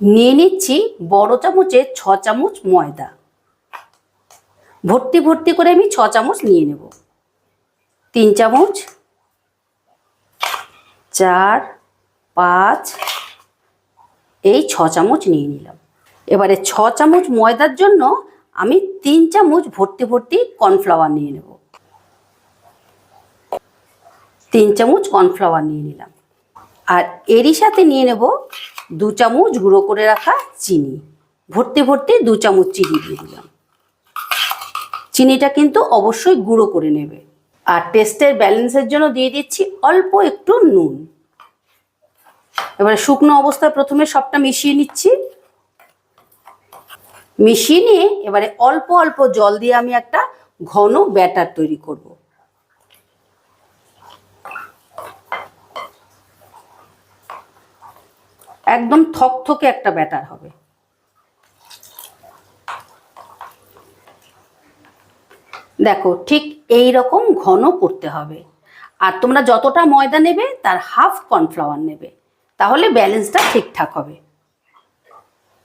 নিয়ে নিচ্ছি বড় চামচে 6 চামচ ময়দা। ভর্তি ভর্তি করে আমি 6 চামচ নিয়ে নেব। 3 চামচ, 4, 5, এই 6 চামচ নিয়ে নিলাম। এবারে 6 চামচ ময়দার জন্য আমি 3 চামচ ভর্তি ভর্তি কর্নফ্লাওয়ার নিয়ে নেব। 3 চামচ কর্নফ্লাওয়ার নিয়ে নিলাম। আর এরই সাথে নিয়ে নেব 2 চামচ গুঁড়ো করে রাখা চিনি। ভর্তি ভর্তি 2 চামচ চিনি দিয়ে দিলাম। চিনিটা কিন্তু অবশ্যই গুঁড়ো করে নেবে। আর টেস্টের ব্যালেন্সের জন্য দিয়ে দিচ্ছি অল্প একটু নুন। এবারে শুকনো অবস্থায় প্রথমে সবটা মিশিয়ে নিচ্ছি। মিশিয়ে নিয়ে এবারে অল্প অল্প জল দিয়ে আমি একটা ঘন ব্যাটার তৈরি করব। একদম থকথকে একটা ব্যাটার হবে। দেখো ঠিক এই রকম ঘন করতে হবে। আর তোমরা যতটা ময়দা নেবে তার হাফ কর্নফ্লাওয়ার নেবে, তাহলে ব্যালেন্সটা ঠিকঠাক হবে।